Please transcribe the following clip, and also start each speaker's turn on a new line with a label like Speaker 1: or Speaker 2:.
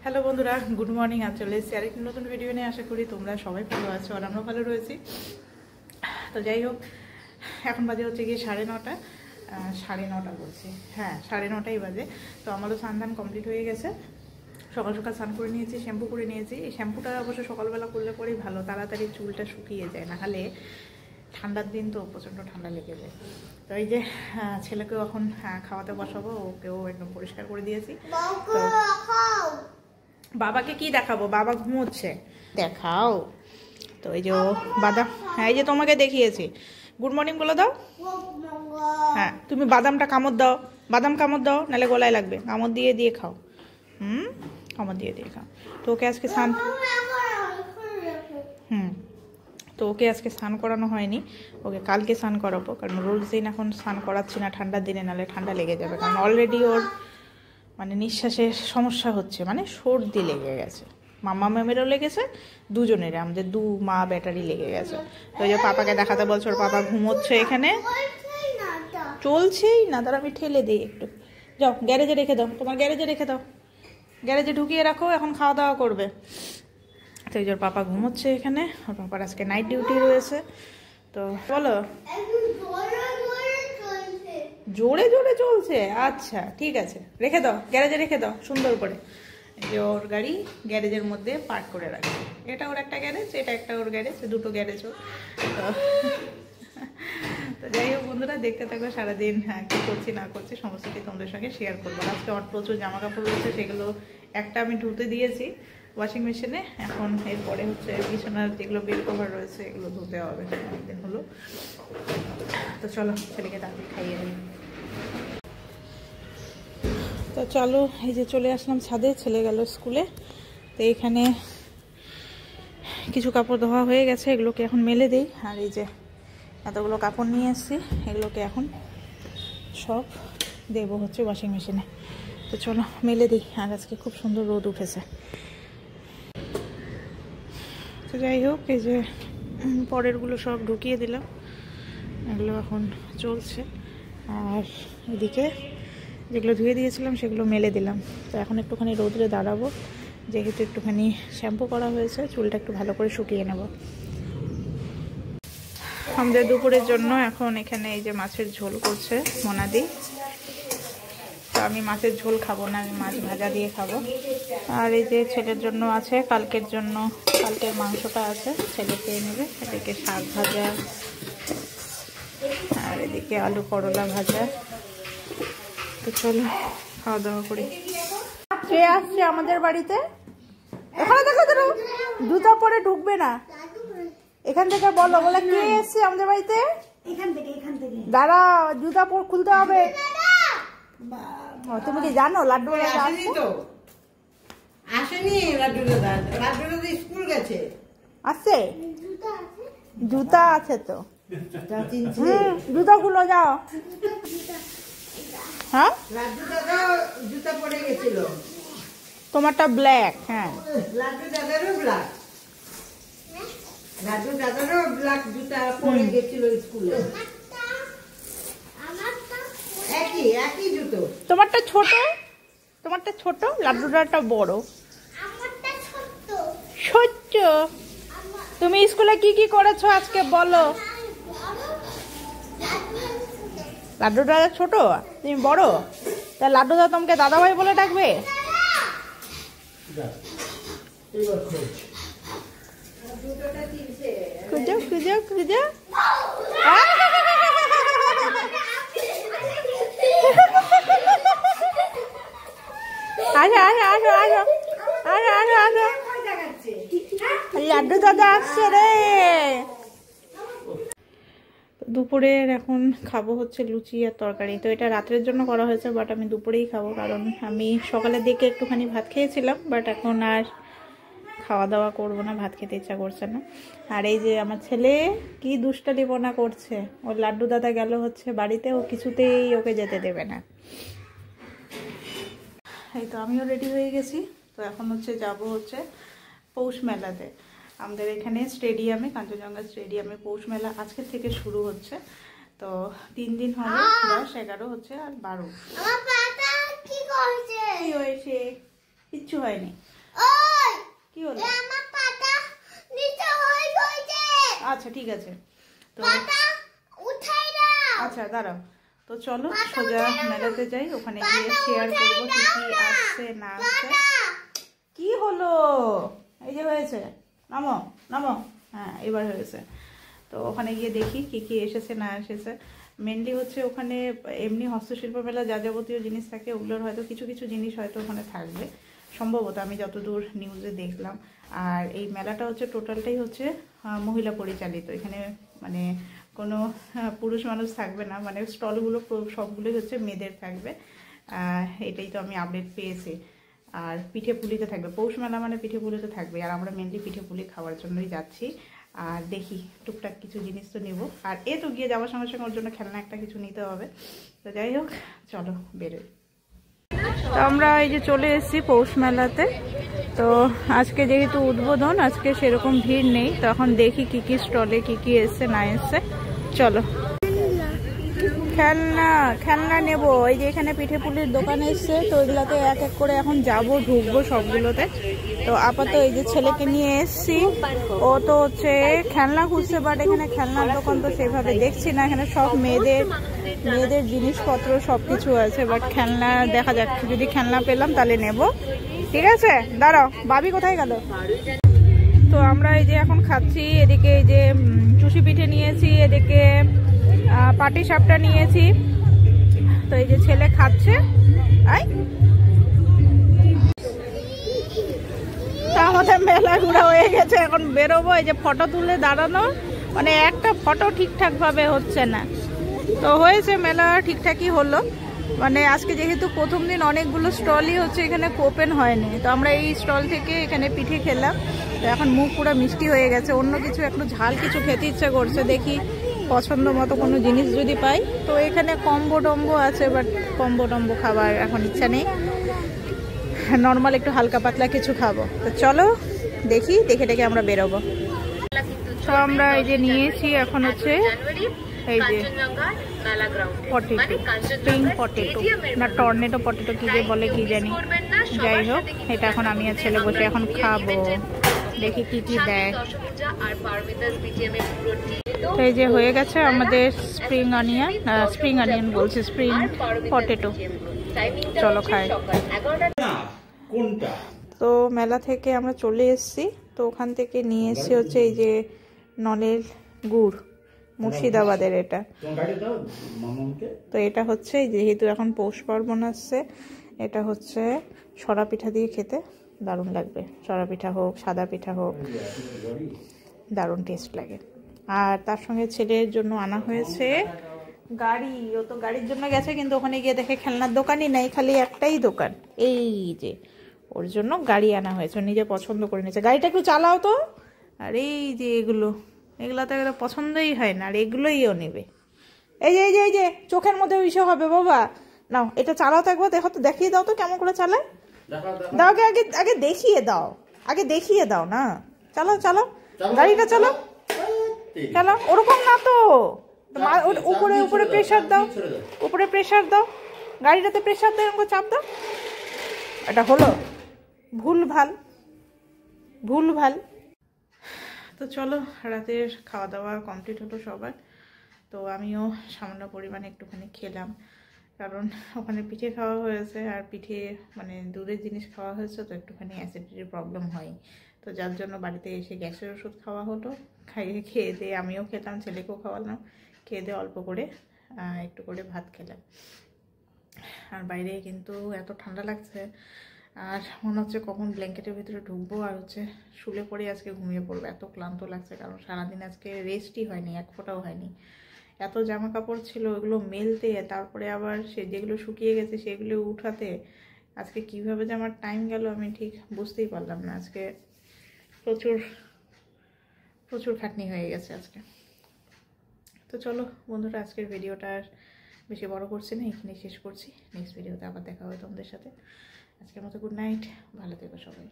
Speaker 1: Hello বন্ধুরা, good morning. আজ চলে এসেছি আরেকটি নতুন ভিডিও নিয়ে। আশা করি তোমরা সবাই ভালো আছো আর আমরা ভালো রয়েছি। তো যাই হোক, এখন বাজে হচ্ছে গিয়ে 9:30। 9:30 বলছি, হ্যাঁ 9:30 বাজে। তো আমারও স্নান কমপ্লিট হয়ে গেছে। সকাল সকাল স্নান করে নিয়েছি, শ্যাম্পু করে নিয়েছি। এই শ্যাম্পুটা অবশ্য সকালবেলা করলে পরেই ভালো, তাড়াতাড়ি চুলটা শুকিয়ে যায়, না হলে ঠান্ডার দিন তো প্রচণ্ড ঠান্ডা লেগে যায়। তো এই যে ছেলেকেও এখন খাওয়াতে বসাবো, ওকেও একদম পরিষ্কার করে দিয়েছি। তো বাবাকে কি দেখাবো, বাবা ঘুমোচ্ছে, দেখাও। তো এই যে বাদাম, হ্যাঁ এই যে তোমাকে দেখিয়েছি। গুড মর্নিং বলে দাও। হ্যাঁ তুমি বাদামটা কামড় দাও, বাদাম কামড় দাও, নাহলে গলায় লাগবে। কামড় দিয়ে দিয়ে খাও, কামড় দিয়ে দিয়ে খাও। তো ওকে আজকে স্নান তো ওকে আজকে স্নান করানো হয়নি, ওকে কালকে স্নান করাবো। কারণ রোজ দিন এখন স্নান করাচ্ছি না ঠান্ডার দিনে, নাহলে ঠান্ডা লেগে যাবে। কারণ অলরেডি ওর মানে নিঃশ্বাসের সমস্যা হচ্ছে, মানে সর্দি লেগে গেছে। মামা ম্যামেরও লেগেছে, দুজনের, আমাদের দু মা ব্যাটারি লেগে গেছে। তো ওই যে পাপাকে দেখাতে বলছো, ওর পাপা ঘুমোচ্ছে এখানে, চলছেই না। তার আমি ঠেলে দিই একটু। যাও গ্যারেজে রেখে দাও, তোমার গ্যারেজে রেখে দাও, গ্যারেজে ঢুকিয়ে রাখো, এখন খাওয়া দাওয়া করবে। তো এই যে ওর পাপা ঘুমোচ্ছে এখানে, ওর পাপার আজকে নাইট ডিউটি রয়েছে। তো বলো, জোরে জোরে চলছে, আচ্ছা ঠিক আছে, রেখে দাও, গ্যারেজে রেখে দাও সুন্দর করে। যে ওর গাড়ি গ্যারেজের মধ্যে পার্ক করে রাখবে। এটা ওর একটা গ্যারেজ, এটা একটা ওর গ্যারেজ, দুটো গ্যারেজ ওর। তো যাই হোক বন্ধুরা, দেখতে থাকবে সারাদিন কী করছি না করছি সমস্ত কিছু তোমাদের সঙ্গে শেয়ার করবো। আজকে অনেক প্রচুর জামা কাপড় রয়েছে, সেগুলো একটা আমি ধুতে দিয়েছি ওয়াশিং মেশিনে। এখন এরপরে হচ্ছে বিছানার যেগুলো বেড কভার রয়েছে এগুলো ধুতে হবে, অনেকদিন হলো। তো চলো ছেলেকে তাড়াতাড়ি খাইয়ে দিই। তো চলো, এই যে চলে আসলাম ছাদে, ছেলে গেল স্কুলে। তো এইখানে কিছু কাপড় ধোয়া হয়ে গেছে, এগুলোকে এখন মেলে দিই। আর এই যে এতগুলো কাপড় নিয়ে এসেছি, এগুলোকে এখন সব দেবো হচ্ছে ওয়াশিং মেশিনে। তো চলো মেলে দিই। আর আজকে খুব সুন্দর রোদ উঠেছে। তো যাই হোক, এই যে পরেরগুলো সব ঢুকিয়ে দিলাম, এগুলো এখন চলছে। আর এদিকে যেগুলো ধুয়ে দিয়েছিলাম সেগুলো মেলে দিলাম। তো এখন একটুখানি রোদরে দাঁড়াবো, যেহেতু একটুখানি শ্যাম্পু করা হয়েছে, চুলটা একটু ভালো করে শুকিয়ে নেব। আমাদের দুপুরের জন্য এখন এখানে এই যে মাছের ঝোল করছে মোনাদি। তো আমি মাছের ঝোল খাবো না, আমি মাছ ভাজা দিয়ে খাবো। আর এই যে ছেলের জন্য আছে, কালকের জন্য, কালকের মাংসটা আছে, ছেলে খেয়ে নেবে। এদিকে শাক ভাজা, আর এদিকে আলু করলা ভাজা। তো চলো খাওয়া দাওয়া করি। কে আসছে আমাদের বাড়িতে? এখানে দেখো তো, জুতা পরে ঢুকবে না। এখান থেকে বলো, বলে কে এসছে আমাদের বাড়িতে? এখান থেকে দাঁড়া, জুতা পরে খুলতে হবে। তুমি কি জানো লাড্ডু দাদা
Speaker 2: আসেনি? লাড্ডু দাদা স্কুল গেছে।
Speaker 1: আসছে? জুতা আছে তো, জুতা খুলো যাও। হ্যাঁ
Speaker 2: লাড্ডু দাদা জুতা পরে গেছিল,
Speaker 1: তোমারটা ব্ল্যাক। হ্যাঁ
Speaker 2: লাড্ডু দাদারও ব্ল্যাক, লাড্ডু দাদারও ব্ল্যাক জুতা পরে গেছিল স্কুলে। একই জুতো।
Speaker 1: তোমারটা ছোট, লাড্ডুটা বড়। ছোট্ট। তুমি স্কুলে কি কি করেছো আজকে বলো? লাড্ডুটা ছোট, তুমি বড়, তা লাড্ডুদা তোমাকে দাদাভাই বলে ডাকবে? খুঁজো খুঁজো খুঁজো। লাড্ডু দাদা আসছে রে। দুপুরের এখন খাবো হচ্ছে লুচি আর তরকারি। তো এটা রাত্রের জন্য করা হয়েছে, বাট আমি দুপুরেই খাবো, কারণ আমি সকালের দিকে একটুখানি ভাত খেয়েছিলাম, বাট এখন আর খাওয়া দাওয়া করবো না, ভাত খেতে ইচ্ছা করছে না। আর এই যে আমার ছেলে কি দুষ্টালিপনা করছে, ওর লাড্ডু দাদা গেল হচ্ছে বাড়িতে, ও কিছুতেই ওকে যেতে দেবে না। এই তো আমিও রেডি হয়ে গেছি। তো এখন হচ্ছে যাব হচ্ছে পৌষ মেলাতে। আমাদের এখানে স্টেডিয়ামে, কাঞ্চনজঙ্ঘা স্টেডিয়ামে পৌষ মেলা আজকে থেকে শুরু হচ্ছে। তো 3 দিন হবে, 10, 11 হচ্ছে আর 12। কি হয়েছে? কিচ্ছু হয়নি। কি হলো? আচ্ছা ঠিক আছে, তো আচ্ছা দাঁড়াও। তো চলো সোজা মেলাতে যাই, ওখানে গিয়ে শেয়ার করবো কি কি আসছে না আসছে। কি হলো? এই যে হয়েছে, নামো নামো। হ্যাঁ এবার হয়েছে। তো ওখানে গিয়ে দেখি কি কি এসেছে না এসেছে। মেনলি হচ্ছে ওখানে এমনি হস্তশিল্প মেলা যা যাবতীয় জিনিস থাকে ওগুলোর হয়তো কিছু কিছু জিনিস হয়তো ওখানে থাকবে সম্ভবত, আমি যতদূর নিউজে দেখলাম। আর এই মেলাটা হচ্ছে টোটালটাই হচ্ছে মহিলা পরিচালিত। এখানে মানে কোনো পুরুষ মানুষ থাকবে না, মানে স্টলগুলো সবগুলোই হচ্ছে মেয়েদের থাকবে। এটাই তো আমি আপডেট পেয়েছি। আর পিঠে পুলিতে থাকবে, পৌষ মেলা মানে পিঠে পুলিতে থাকবে। আর আমরা মেনলি পিঠে পুলি খাওয়ার জন্যই যাচ্ছি। আর দেখি টুকটাক কিছু জিনিস তো নেবো। আর এ তো গিয়ে যাওয়ার সঙ্গে সঙ্গে ওর জন্য খেলনা একটা কিছু নিতে হবে। তো যাই হোক চলো বেরোই। তো আমরা এই যে চলে এসেছি পৌষ মেলাতে। তো আজকে যেহেতু উদ্বোধন, আজকে সেরকম ভিড় নেই। তো এখন দেখি কি কি স্টলে কি কি এসছে না এসছে। চলো খেলনা খেলনা নেবো। এই যে এখানে পিঠে পুলির দোকান এসছে, তো ওইগুলোতে এক এক করে এখন যাবো, ঢুকবো সবগুলোতে। তো আপাতত এই যে ছেলেকে নিয়ে এসছি, ও তো হচ্ছে খেলনা খুঁজছে, বাট এখানে খেলনার দোকান তো সেভাবে দেখছি না। এখানে সব মেয়েদের জিনিসপত্র সব কিছু আছে, বাট খেলনা দেখা যাচ্ছে। যদি খেলনা পেলাম তাহলে নেব। ঠিক আছে দাঁড়াও, বাবি কোথায় গেল? তো আমরা এই যে এখন খাচ্ছি, এদিকে এই যে চুষি পিঠে নিয়েছি, এদিকে পাটি সাপটা নিয়েছি। তো এই যে ছেলে খাচ্ছে। আমাদের মেলা ঘোরা হয়ে গেছে, এখন বেরোবো। এই যে ফটো তুলে দাঁড়ানো, মানে একটা ফটো ঠিকঠাক ভাবে হচ্ছে না। তো হয়েছে মেলা ঠিকঠাকই হলো। মানে আজকে যেহেতু প্রথম দিন অনেকগুলো স্টলই হচ্ছে এখানে ওপেন হয়নি। তো আমরা এই স্টল থেকে এখানে পিঠে খেলাম। তো এখন মুখ পুরো মিষ্টি হয়ে গেছে। অন্য কিছু একটু ঝাল কিছু খেতে ইচ্ছে করছে। দেখি পছন্দ মতো কোনো জিনিস যদি পাই। তো এখানে কম্বো টম্বো আছে, বাট কম্বো টম্বো খাবার এখন ইচ্ছা নেই। নর্মাল একটু হালকা পাতলা কিছু খাবো। তো চলো দেখি, দেখে দেখে আমরা বেরোবো। তো আমরা এই যে নিয়েছি এখন হচ্ছে এই যে পটেটো, স্প্রিং পটেটো না টর্নেটো পটেটো কি যে বলে কি জানি। যাই হোক, এটা এখন আমি আর ছেলে বসে এখন খাবো। দেখি কি কি দেয়। তো এই যে হয়ে গেছে আমাদের স্প্রিং অনিয়ন বলছে স্প্রিং পটেটো। চলো খাই। তো মেলা থেকে আমরা চলে এসেছি। তো ওখান থেকে নিয়ে এসেছি হচ্ছে এই যে নলের গুড়, মুর্শিদাবাদের এটা। তো এটা হচ্ছে যেহেতু এখন পৌষ পার্বণ আসছে, এটা হচ্ছে সরা পিঠা দিয়ে খেতে দারুণ লাগবে। সরা পিঠা হোক সাদা পিঠা হোক, দারুণ টেস্ট লাগে। আর তার সঙ্গে ছেলের জন্য আনা হয়েছে গাড়ি। ও তো গাড়ির জন্য গেছে, কিন্তু ওখানে গিয়ে দেখে খেলনার দোকানই নাই, খালি একটাই দোকান। এই যে ওর জন্য গাড়ি আনা হয়েছে, নিজে পছন্দ করে নিয়েছে। গাড়িটা একটু চালাও তো। আর এই যে এগুলো তো এগুলো পছন্দই হয় না, আর এগুলোই ও নেবে। এই যে চোখের মধ্যে ইসে হবে বাবা। নাও এটা চালাও তো একবার, দেখো তো, দেখিয়ে দাও তো কেমন করে চালায়। দাও আগে দেখিয়ে দাও না। চালাও গাড়িটা চালাও। ওরকম না তো, উপরে প্রেসার দাও, উপরে প্রেসার দাও, গাড়িটাতে প্রেসার দাও, এরকম চাপ দাও। এটা হলো ভুলভাল। তো চলো, রাতের খাওয়া দাওয়া কমপ্লিট হলো সবার। তো আমিও সামান্য পরিমাণে একটুখানি খেলাম, কারণ ওখানে পিঠে খাওয়া হয়েছে। আর পিঠে মানে দুধের জিনিস খাওয়া হয়েছে, তো একটুখানি অ্যাসিডিটির প্রবলেম হয়। তো যার জন্য বাড়িতে এসে গ্যাসের ওষুধ খাওয়া হলো। খেয়ে দিয়ে আমিও খেলাম, ছেলেকেও খাওয়ালাম। খেয়ে দিয়ে অল্প করে একটু করে ভাত খেলাম। আর বাইরে কিন্তু এত ঠান্ডা লাগছে, আর মনে হচ্ছে কখন ব্ল্যাঙ্কেটের ভিতরে ঢুকবো আর হচ্ছে শুলে পড়ে আজকে ঘুমিয়ে পড়বো। এত ক্লান্ত লাগছে, কারণ সারাদিন আজকে রেস্টই হয়নি, এক ফোঁটাও হয়নি। এত জামা কাপড় ছিল, ওগুলো মেলতে, তারপরে আবার যেগুলো শুকিয়ে গেছে সেগুলো উঠাতে, আজকে কিভাবে যে আমার টাইম গেল আমি ঠিক বুঝতেই পারলাম না। আজকে প্রচুর খাটনি হয়ে গেছে আজকে। তো চলো বন্ধুরা, আজকের ভিডিওটা আর বেশি বড় করছি না, এখানে শেষ করছি। নেক্সট ভিডিওতে আবার দেখা হবে তোমাদের সাথে। আজকের মতো গুড নাইট, ভালো থেকো সবাই।